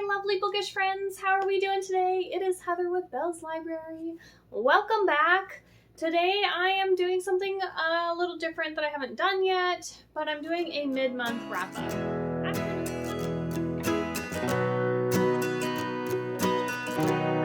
lovely bookish friends. How are we doing today? It is Heather with Belle's Library. Welcome back. Today I am doing something a little different that I haven't done yet, but I'm doing a mid-month wrap-up.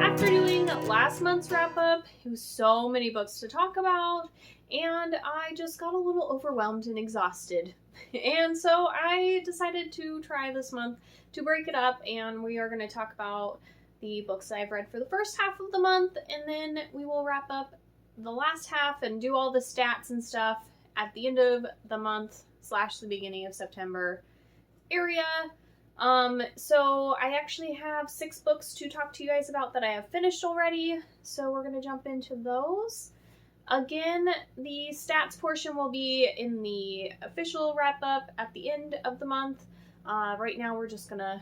After doing last month's wrap-up, it was so many books to talk about, and I just got a little overwhelmed and exhausted. And so I decided to try this month to break it up, and we are going to talk about the books I've read for the first half of the month, and then we will wrap up the last half and do all the stats and stuff at the end of the month / the beginning of September area. So I actually have 6 books to talk to you guys about that I have finished already, so we're going to jump into those. Again, the stats portion will be in the official wrap-up at the end of the month. Right now we're just going to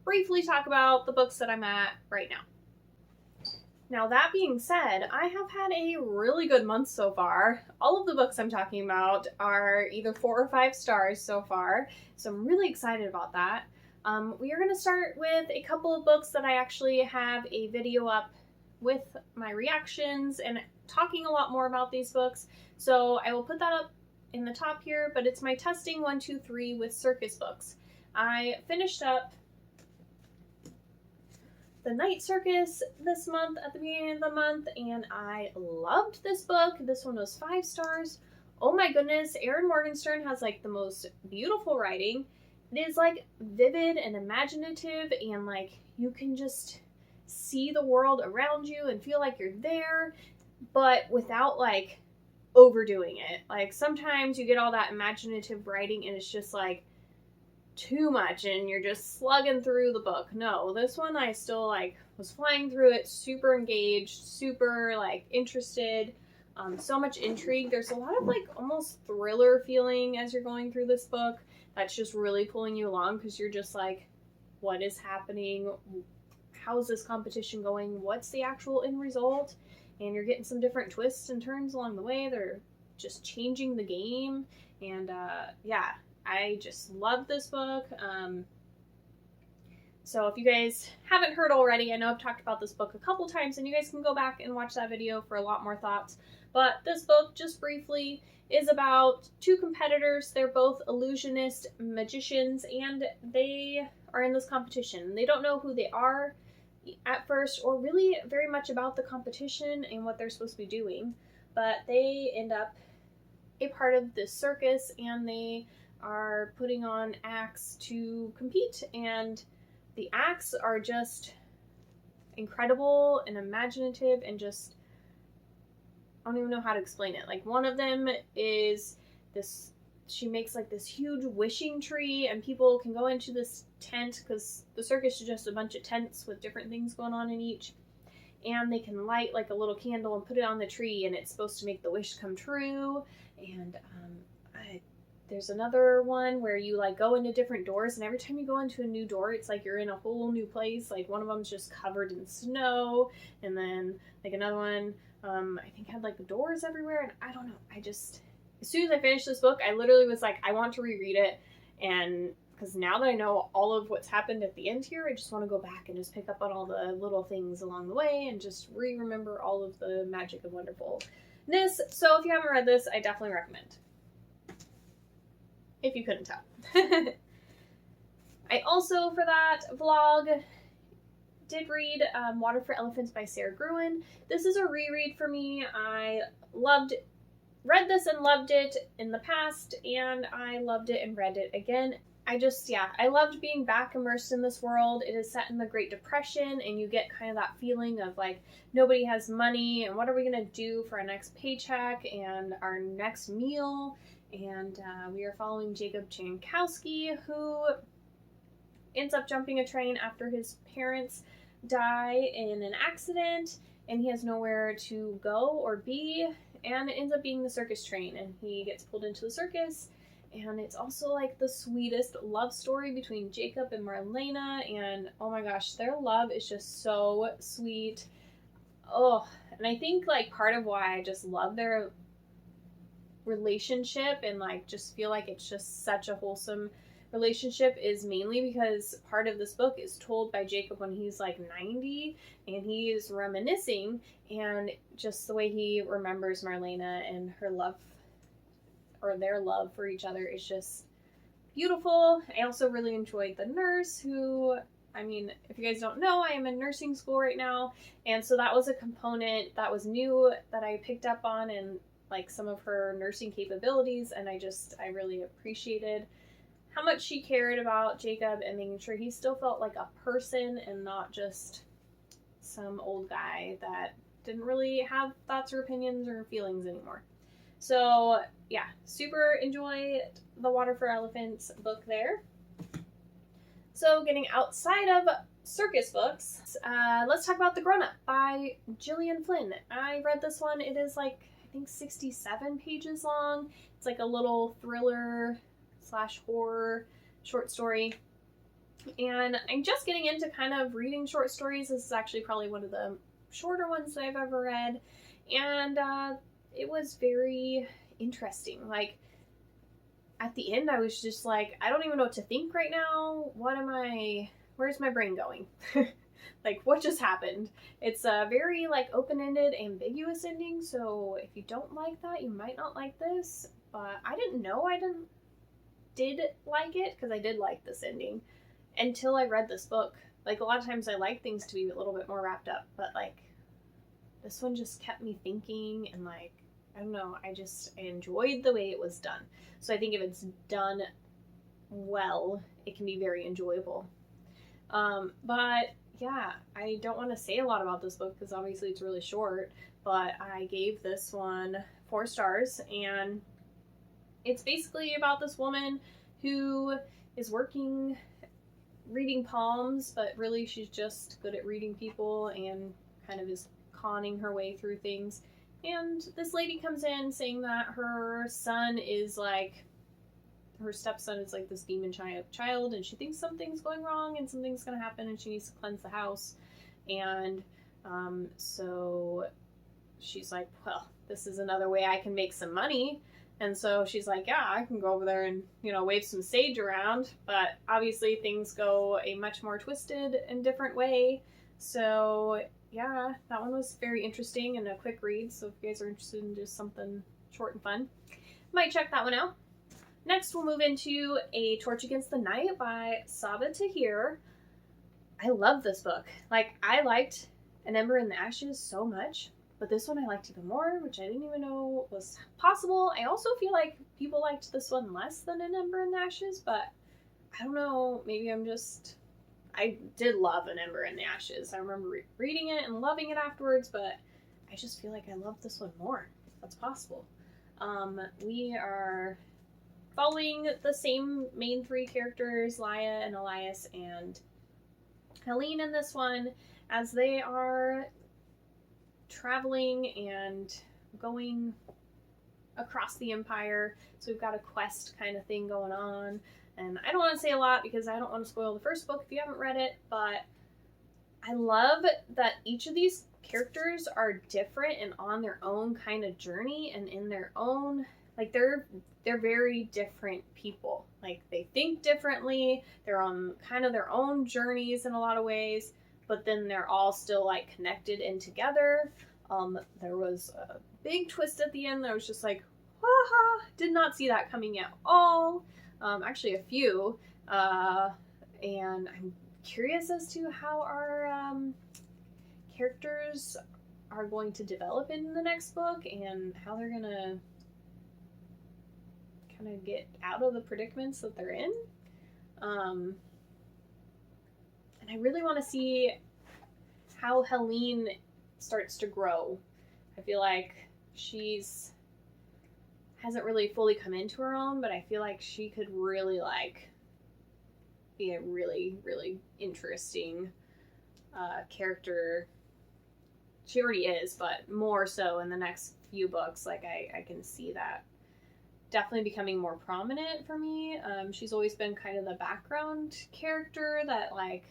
briefly talk about the books that I'm at right now. Now that being said, I have had a really good month so far. All of the books I'm talking about are either 4 or 5 stars so far, so I'm really excited about that. We are going to start with a couple of books that I actually have a video up with my reactions and talking a lot more about these books, so I will put that up in the top here, but it's my testing 1, 2, 3 with Circus books. I finished up the Night Circus this month at the beginning of the month, and I loved this book. This one was 5 stars. Oh my goodness, Erin Morgenstern has like the most beautiful writing. It is like vivid and imaginative, and like you can just see the world around you and feel like you're there, but without like overdoing it. Like sometimes you get all that imaginative writing and it's just like too much and you're just slugging through the book. No, this one I still like was flying through it, super engaged, super like interested, so much intrigue. There's a lot of like almost thriller feeling as you're going through this book that's just really pulling you along, because you're just like, what is happening? How is this competition going? What's the actual end result? And you're getting some different twists and turns along the way. They're just changing the game. And yeah, I just love this book. So if you guys haven't heard already, I know I've talked about this book a couple times, and you guys can go back and watch that video for a lot more thoughts. But this book, just briefly, is about 2 competitors. They're both illusionist magicians, and they are in this competition. They don't know who they are at first, or really very much about the competition and what they're supposed to be doing, but they end up a part of this circus, and they are putting on acts to compete, and the acts are just incredible and imaginative, and just, I don't even know how to explain it. Like one of them is this, she makes like this huge wishing tree, and people can go into this tent, because the circus is just a bunch of tents with different things going on in each, and they can light like a little candle and put it on the tree, and it's supposed to make the wish come true. And there's another one where you like go into different doors, and every time you go into a new door, it's like you're in a whole new place. Like one of them's just covered in snow, and then like another one I think had like doors everywhere, and I don't know, I just, as soon as I finished this book, I literally was like, I want to reread it, and because now that I know all of what's happened at the end here, I just want to go back and just pick up on all the little things along the way and just remember all of the magic and wonderfulness. So if you haven't read this, I definitely recommend, if you couldn't tell. I also, for that vlog, did read Water for Elephants by Sara Gruen. This is a reread for me. I read this and loved it in the past, and I loved it and read it again. I loved being back immersed in this world. It is set in the Great Depression, and you get kind of that feeling of like, nobody has money, and what are we going to do for our next paycheck and our next meal? And we are following Jacob Jankowski, who ends up jumping a train after his parents die in an accident, and he has nowhere to go or be, and it ends up being the circus train, and he gets pulled into the circus. And it's also like the sweetest love story between Jacob and Marlena, and oh my gosh, their love is just so sweet. Oh, and I think like part of why I just love their relationship and like just feel like it's just such a wholesome relationship is mainly because part of this book is told by Jacob when he's like 90 and he is reminiscing, and just the way he remembers Marlena and her love, or their love for each other, is just beautiful. I also really enjoyed the nurse who, I mean, if you guys don't know, I am in nursing school right now, and so that was a component that was new that I picked up on, and like some of her nursing capabilities, and I really appreciated how much she cared about Jacob and making sure he still felt like a person and not just some old guy that didn't really have thoughts or opinions or feelings anymore. So yeah, super enjoyed the Water for Elephants book there. So getting outside of Circus books, let's talk about The Grown Up by Gillian Flynn. I read this one. It is like, I think 67 pages long. It's like a little thriller / horror short story. And I'm just getting into kind of reading short stories. This is actually probably one of the shorter ones that I've ever read. And it was very interesting. Like, at the end, I was just like, I don't even know what to think right now. Where's my brain going? Like, what just happened? It's a very, like, open-ended, ambiguous ending, so if you don't like that, you might not like this. But I didn't know I did like it, because I did like this ending, until I read this book. Like, a lot of times I like things to be a little bit more wrapped up, but, like, this one just kept me thinking, and, like, I don't know, I enjoyed the way it was done. So I think if it's done well, it can be very enjoyable. But yeah, I don't want to say a lot about this book because obviously it's really short, but I gave this one 4 stars, and it's basically about this woman who is working reading palms, but really she's just good at reading people and kind of is conning her way through things. And this lady comes in saying that her son is like, her stepson is like this demon child, and she thinks something's going wrong and something's going to happen and she needs to cleanse the house. And so she's like, well, this is another way I can make some money. And so she's like, yeah, I can go over there and, wave some sage around. But obviously things go a much more twisted and different way. So yeah, that one was very interesting and a quick read. So if you guys are interested in just something short and fun, might check that one out. Next, we'll move into A Torch Against the Night by Sabaa Tahir. I love this book. Like, I liked An Ember in the Ashes so much, but this one I liked even more, which I didn't even know was possible. I also feel like people liked this one less than An Ember in the Ashes, but I don't know, maybe I did love An Ember in the Ashes. I remember reading it and loving it afterwards, but I just feel like I love this one more. That's possible. We are following the same main 3 characters, Laia and Elias and Helene in this one, as they are traveling and going across the Empire. So we've got a quest kind of thing going on. And I don't want to say a lot because I don't want to spoil the first book if you haven't read it, but I love that each of these characters are different and on their own kind of journey and in their own, like, they're very different people. Like, they think differently, they're on kind of their own journeys in a lot of ways, but then they're all still, like, connected and together. There was a big twist at the end that I was just like, haha, did not see that coming at all. Actually a few, and I'm curious as to how our characters are going to develop in the next book and how they're gonna kind of get out of the predicaments that they're in. And I really want to see how Helene starts to grow. I feel like hasn't really fully come into her own, but I feel like she could really, like, be a really, really interesting character. She already is, but more so in the next few books. Like, I can see that definitely becoming more prominent for me. She's always been kind of the background character that, like,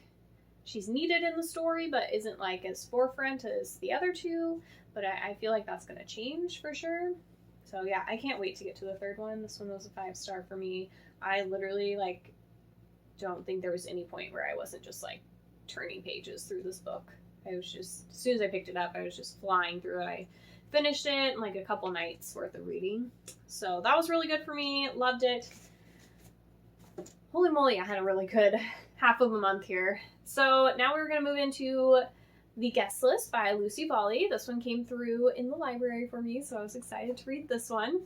she's needed in the story, but isn't, like, as forefront as the other 2. But I feel like that's going to change for sure. So yeah, I can't wait to get to the 3rd one. This one was a 5-star for me. I literally, like, don't think there was any point where I wasn't just like turning pages through this book. I was just, as soon as I picked it up, I was just flying through it. I finished it in like a couple nights worth of reading. So that was really good for me. Loved it. Holy moly, I had a really good half of a month here. So now we're going to move into The Guest List by Lucy Volley. This one came through in the library for me, so I was excited to read this one.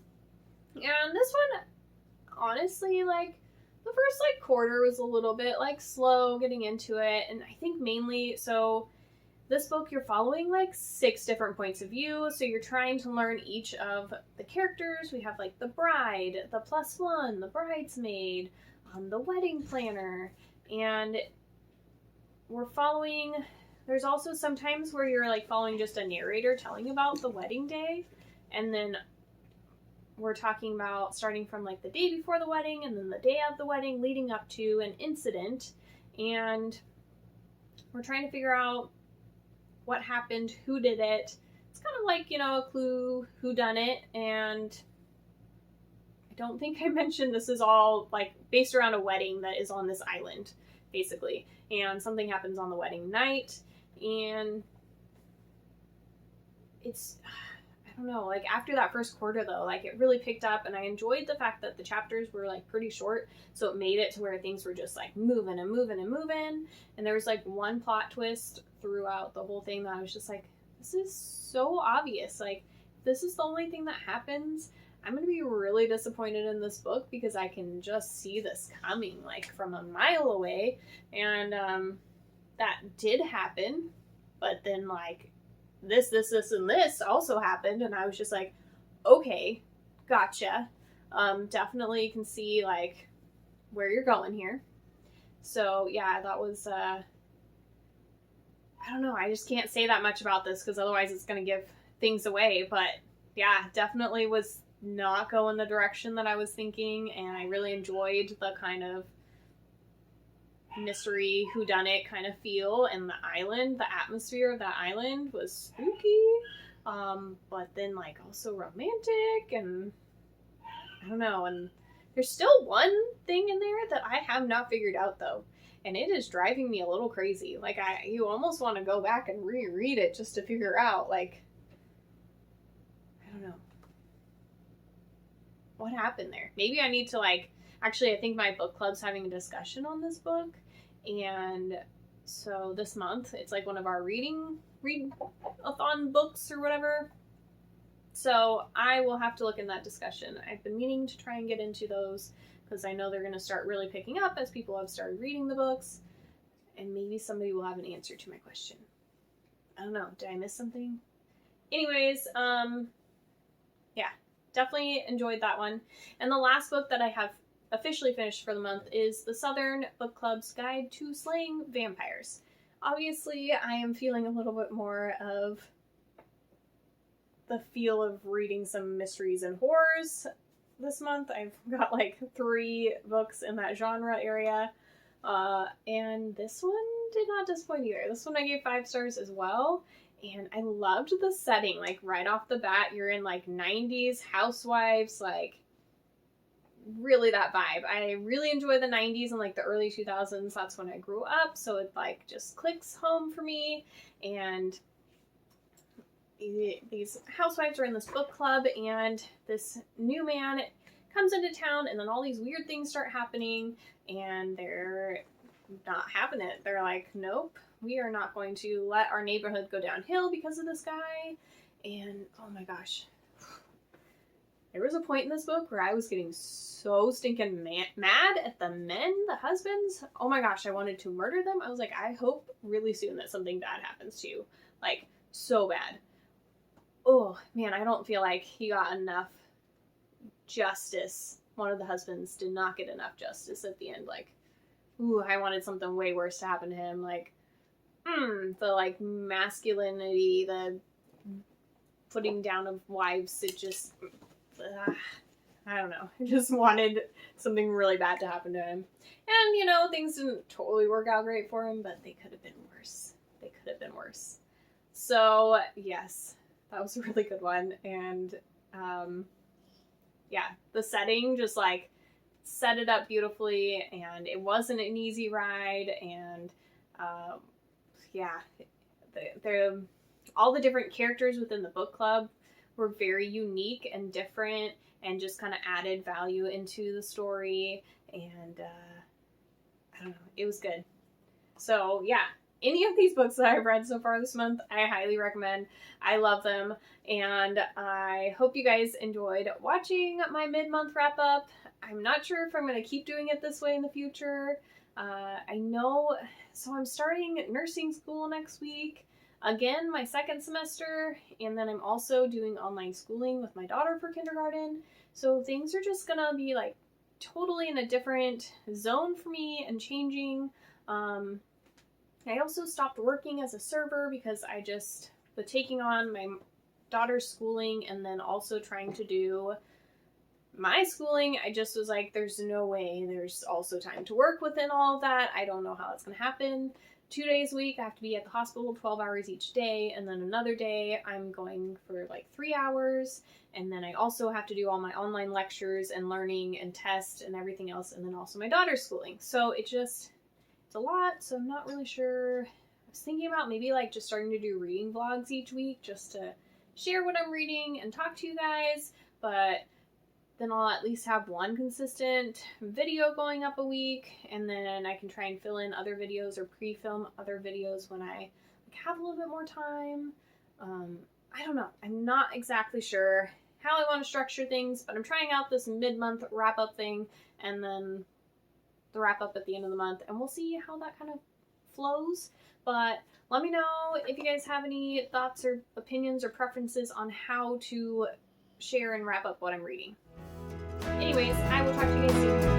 And this one, honestly, like, the first, like, quarter was a little bit, like, slow getting into it. And I think mainly, so this book, you're following, like, 6 different points of view. So you're trying to learn each of the characters. We have, like, the bride, the +1, the bridesmaid, the wedding planner. And we're following, there's also sometimes where you're, like, following just a narrator telling about the wedding day. And then we're talking about starting from like the day before the wedding and then the day of the wedding leading up to an incident. And we're trying to figure out what happened, who did it. It's kind of like, you know, a clue who done it. And I don't think I mentioned this is all like based around a wedding that is on this island, basically. And something happens on the wedding night. And it's, I don't know, like after that first quarter though, like it really picked up, and I enjoyed the fact that the chapters were like pretty short, so it made it to where things were just like moving and moving and moving, and there was like one plot twist throughout the whole thing that I was just like, this is so obvious, like if this is the only thing that happens, I'm gonna be really disappointed in this book because I can just see this coming like from a mile away. And that did happen, but then like this, and this also happened, and I was just like, okay, gotcha. Definitely can see, like, where you're going here. So, yeah, that was, I don't know, I just can't say that much about this, because otherwise it's going to give things away, but, yeah, definitely was not going the direction that I was thinking, and I really enjoyed the kind of mystery whodunit kind of feel, and the island, the atmosphere of that island was spooky, but then like also romantic, and I don't know, and there's still one thing in there that I have not figured out though, and it is driving me a little crazy. Like you almost want to go back and reread it just to figure out, like, I don't know what happened there. Maybe I need to like, actually, I think my book club's having a discussion on this book, and so this month, it's like one of our read-a-thon books or whatever, so I will have to look in that discussion. I've been meaning to try and get into those, because I know they're going to start really picking up as people have started reading the books, and maybe somebody will have an answer to my question. I don't know, did I miss something? Anyways, yeah, definitely enjoyed that one. And the last book that I have officially finished for the month is the Southern Book Club's Guide to Slaying Vampires. Obviously, I am feeling a little bit more of the feel of reading some mysteries and horrors this month. I've got like 3 books in that genre area, and this one did not disappoint either. This one I gave 5 stars as well, and I loved the setting. Like right off the bat, you're in like 90s housewives, like really that vibe. I really enjoy the 90s and like the early 2000s. That's when I grew up, so it like just clicks home for me. And these housewives are in this book club, and this new man comes into town, and then all these weird things start happening, and they're not having it. They're like, nope, we are not going to let our neighborhood go downhill because of this guy. And oh my gosh, there was a point in this book where I was getting so stinking mad at the men, the husbands. Oh my gosh, I wanted to murder them. I was like, I hope really soon that something bad happens to you. Like, so bad. Oh man, I don't feel like he got enough justice. One of the husbands did not get enough justice at the end. Like, ooh, I wanted something way worse to happen to him. Like, the like masculinity, the putting down of wives, it just, I don't know. I just wanted something really bad to happen to him. And, you know, things didn't totally work out great for him, but they could have been worse. They could have been worse. So, yes, that was a really good one. And, yeah, the setting just, like, set it up beautifully, and it wasn't an easy ride, and yeah, all the different characters within the book club were very unique and different, and just kind of added value into the story, and I don't know, it was good. So yeah, any of these books that I've read so far this month, I highly recommend. I love them, and I hope you guys enjoyed watching my mid-month wrap-up. I'm not sure if I'm going to keep doing it this way in the future. I know, so I'm starting nursing school next week. Again, my second semester, and then I'm also doing online schooling with my daughter for kindergarten. So things are just going to be like totally in a different zone for me and changing. I also stopped working as a server because I just, with taking on my daughter's schooling and then also trying to do my schooling, I just was like, there's no way there's also time to work within all of that. I don't know how that's going to happen. 2 days a week, I have to be at the hospital 12 hours each day, and then another day I'm going for like 3 hours, and then I also have to do all my online lectures and learning and tests and everything else, and then also my daughter's schooling. So it's a lot, so I'm not really sure. I was thinking about maybe like just starting to do reading vlogs each week just to share what I'm reading and talk to you guys, but then I'll at least have one consistent video going up a week, and then I can try and fill in other videos or pre-film other videos when I have a little bit more time. I don't know. I'm not exactly sure how I want to structure things, but I'm trying out this mid-month wrap-up thing, and then the wrap-up at the end of the month, and we'll see how that kind of flows. But let me know if you guys have any thoughts or opinions or preferences on how to share and wrap up what I'm reading. Anyways, I will talk to you guys soon.